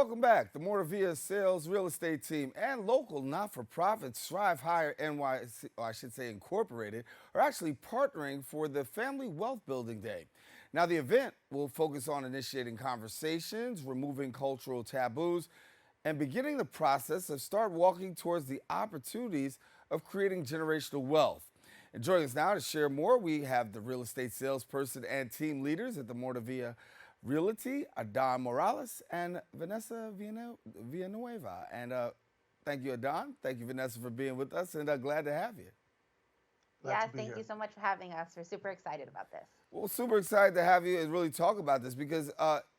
Welcome back. The Moravilla sales real estate team and local not-for-profit Strive Higher NYC, or I should say Incorporated, are actually partnering for the Family Wealth Building Day. Now, the event will focus on initiating conversations, removing cultural taboos, and beginning the process of start walking towards the opportunities of creating generational wealth. And joining us now to share more, we have the real estate salesperson and team leaders at the Moravilla Realty, Adan Morales and Vanessa Villanueva. And thank you, Adan. Thank you, Vanessa, for being with us, and glad to have you. Glad to Yes, be thank here. you so much for having us. We're super excited about this. Well, super excited to have you and really talk about this because,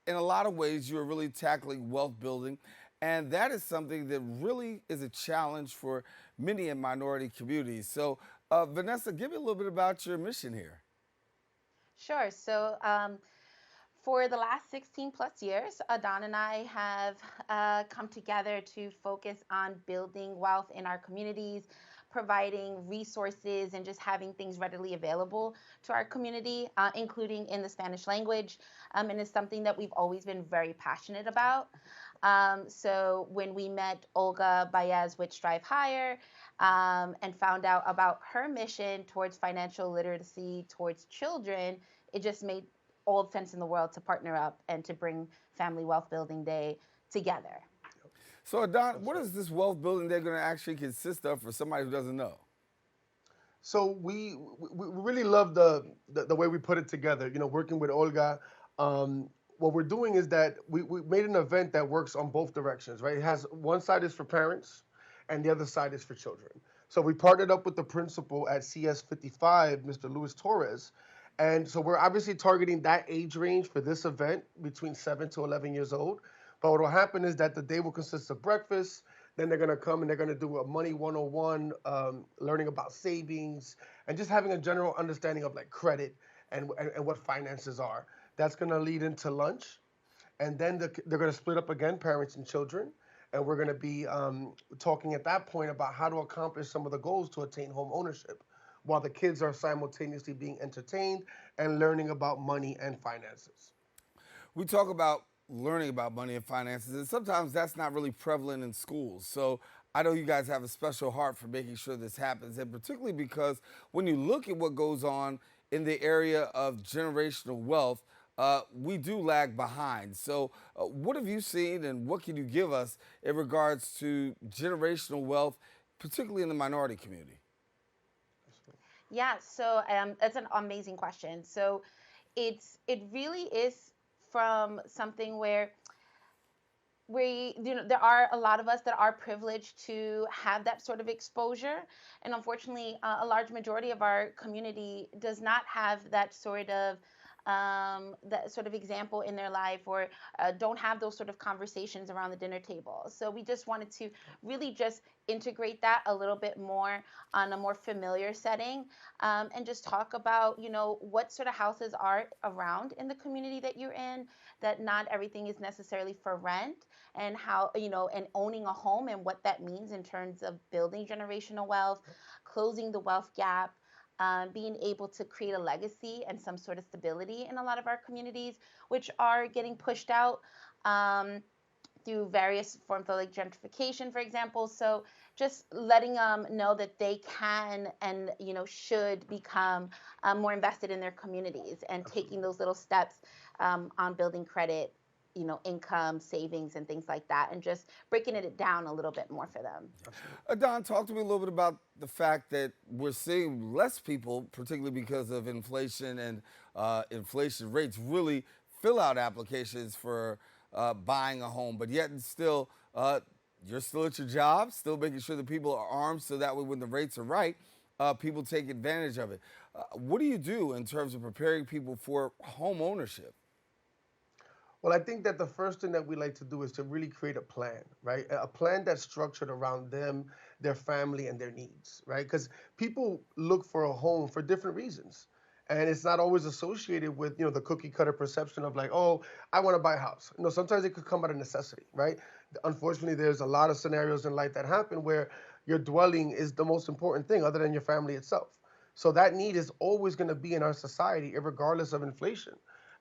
in a lot of ways, you're really tackling wealth building, and that is something that really is a challenge for many in minority communities. So, Vanessa, give me a little bit about your mission here. Sure. For the last 16 plus years, Adan and I have come together to focus on building wealth in our communities, providing resources, and just having things readily available to our community, including in the Spanish language. And it's something that we've always been very passionate about. So when we met Olga Baez with Strive Higher and found out about her mission towards financial literacy towards children, it just made all the sense in the world to partner up and to bring Family Wealth Building Day together. So, Adan, That's what right. is this wealth building day going to actually consist of for somebody who doesn't know? So we really love the way we put it together. Working with Olga, what we're doing is that we made an event that works on both directions, right? It has one side is for parents, and the other side is for children. So we partnered up with the principal at CS 55, Mr. Luis Torres, and so we're obviously targeting that age range for this event between 7 to 11 years old. But what will happen is that the day will consist of breakfast. Then they're gonna come and they're gonna do a money 101, learning about savings and just having a general understanding of like credit and what finances are. That's gonna lead into lunch, and then they're gonna split up again, parents and children, and we're gonna be talking at that point about how to accomplish some of the goals to attain home ownership, while the kids are simultaneously being entertained and learning about money and finances. We talk about learning about money and finances, and sometimes that's not really prevalent in schools. So I know you guys have a special heart for making sure this happens, and particularly because when you look at what goes on in the area of generational wealth, we do lag behind. So, what have you seen, and what can you give us in regards to generational wealth, particularly in the minority community? Yeah, that's an amazing question. So it really is from something where there are a lot of us that are privileged to have that sort of exposure, and unfortunately a large majority of our community does not have that sort of example in their life, or don't have those sort of conversations around the dinner table. So we just wanted to really just integrate that a little bit more on a more familiar setting, and just talk about what sort of houses are around in the community that you're in, that not everything is necessarily for rent, and how and owning a home and what that means in terms of building generational wealth, closing the wealth gap, being able to create a legacy and some sort of stability in a lot of our communities, which are getting pushed out through various forms of like gentrification, for example. So just letting them know that they can and should become more invested in their communities, and taking Absolutely. those little steps on building credit, income, savings, and things like that, and just breaking it down a little bit more for them. Absolutely. Don, talk to me a little bit about the fact that we're seeing less people, particularly because of inflation and inflation rates, really fill out applications for buying a home, but yet and still, you're still at your job, still making sure that people are armed so that way when the rates are right, people take advantage of it. What do you do in terms of preparing people for home ownership? Well, I think that the first thing that we like to do is to really create a plan, right? A plan that's structured around them, their family, and their needs, right? Because people look for a home for different reasons. And it's not always associated with, the cookie cutter perception of like, oh, I want to buy a house. Sometimes it could come out of necessity, right? Unfortunately, there's a lot of scenarios in life that happen where your dwelling is the most important thing other than your family itself. So that need is always going to be in our society, regardless of inflation,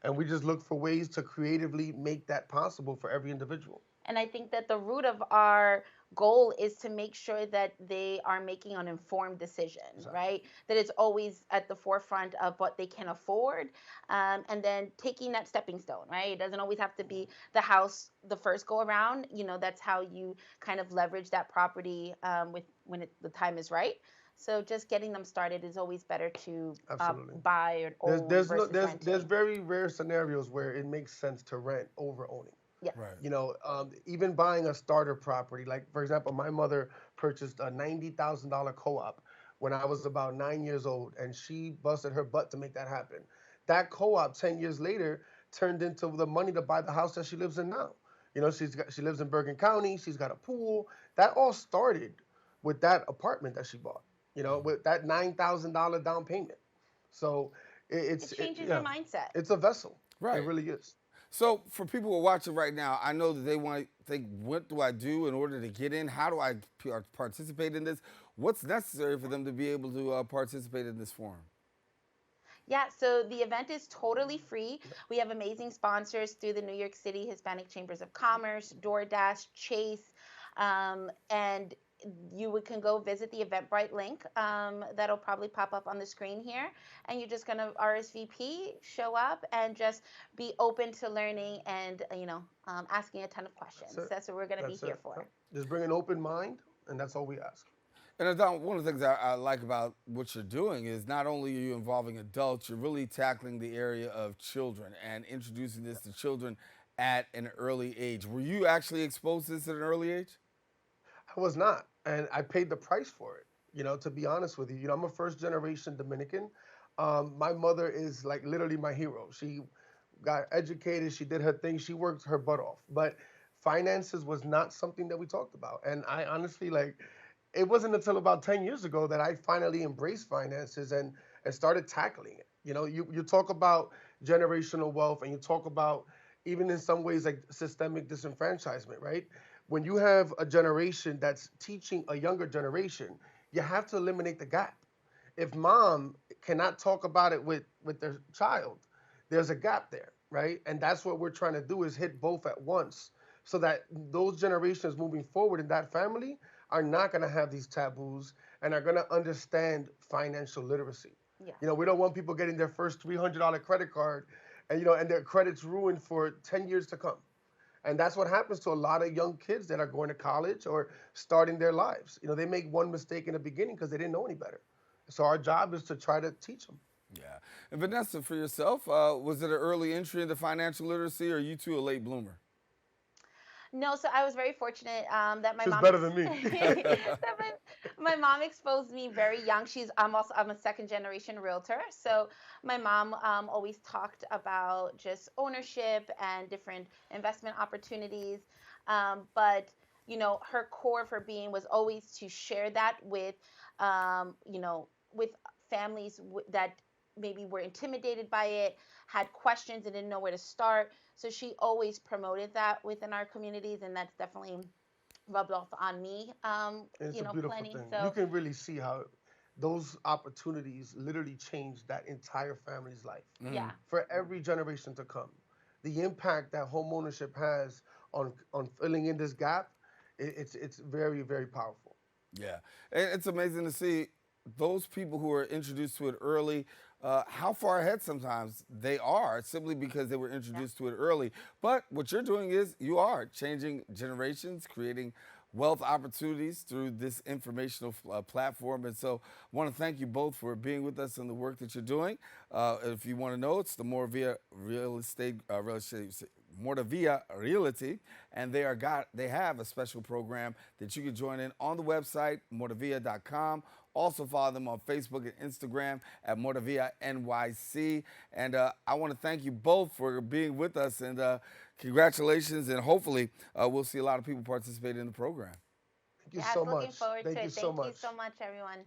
and we just look for ways to creatively make that possible for every individual. And I think that the root of our goal is to make sure that they are making an informed decision, Exactly. right? That it's always at the forefront of what they can afford, and then taking that stepping stone, right? It doesn't always have to be the house the first go around. That's how you kind of leverage that property, with when the time is right. So just getting them started is always better to Absolutely. buy or There's own there's no versus there's renting. very rare scenarios where it makes sense to rent over owning. Yes. Right. Even buying a starter property, like for example, my mother purchased a $90,000 co-op when I was about 9 years old, and she busted her butt to make that happen. That co-op 10 years later turned into the money to buy the house that she lives in now. She lives in Bergen County. She's got a pool. That all started with that apartment that she bought. With that $9,000 down payment. So It changes your yeah, mindset. it's a vessel. It Right. really is. So for people who are watching right now, I know that they want to think, what do I do in order to get in? How do I participate in this? What's necessary for them to be able to participate in this forum? Yeah, so the event is totally free. We have amazing sponsors through the New York City Hispanic Chambers of Commerce, DoorDash, Chase, and can go visit the Eventbrite link, that'll probably pop up on the screen here, and you're just gonna RSVP, show up, and just be open to learning and asking a ton of That's questions. it. That's what we're gonna be That's here it. for. Yep. Just bring an open mind, and that's all we ask. And Adan, one of the things I like about what you're doing is not only are you involving adults, you're really tackling the area of children and introducing this to children at an early age. Were you actually exposed to this at an early age? I was not, and I paid the price for it. To be honest with you, I'm a first generation Dominican. My mother is like literally my hero. She got educated, she did her thing, she worked her butt off. But finances was not something that we talked about. And I honestly it wasn't until about 10 years ago that I finally embraced finances and started tackling it. You talk about generational wealth, and you talk about even in some ways like systemic disenfranchisement, right? When you have a generation that's teaching a younger generation, you have to eliminate the gap. If mom cannot talk about it with their child, there's a gap there, right? And that's what we're trying to do, is hit both at once, so that those generations moving forward in that family are not going to have these taboos and are going to understand financial literacy. Yeah. We don't want people getting their first $300 credit card, and their credit's ruined for 10 years to come. And that's what happens to a lot of young kids that are going to college or starting their lives. They make one mistake in the beginning because they didn't know any better. So our job is to try to teach them. Yeah. And Vanessa, for yourself, was it an early entry into financial literacy, or are you two a late bloomer? No, so I was very fortunate, that my She's mom better than me. that my mom exposed me very young. I'm a second generation realtor, so my mom always talked about just ownership and different investment opportunities, but her core of her being was always to share that with families that maybe were intimidated by it, had questions and didn't know where to start. So she always promoted that within our communities, and that's definitely rubbed off on me, And it's a beautiful plenty. thing. You So can really see how those opportunities literally change that entire family's life yeah, for every generation to come. The impact that home ownership has on filling in this gap, it's very, very powerful. Yeah, and it's amazing to see those people who are introduced to it early, how far ahead sometimes they are simply because they were yeah, introduced to it early. But what you're doing is you are changing generations, creating wealth opportunities through this informational platform. And so I want to thank you both for being with us and the work that you're doing. If you want to know, it's the Moravilla Real Estate Moravilla Realty, and they have a special program that you can join in on the website moravilla.com. Also follow them on Facebook and Instagram at Moravilla NYC. And I want to thank you both for being with us, and congratulations. And hopefully we'll see a lot of people participate in the program. Thank you yes. so Looking much. forward Thank to you it. so Thank you much. so much, everyone.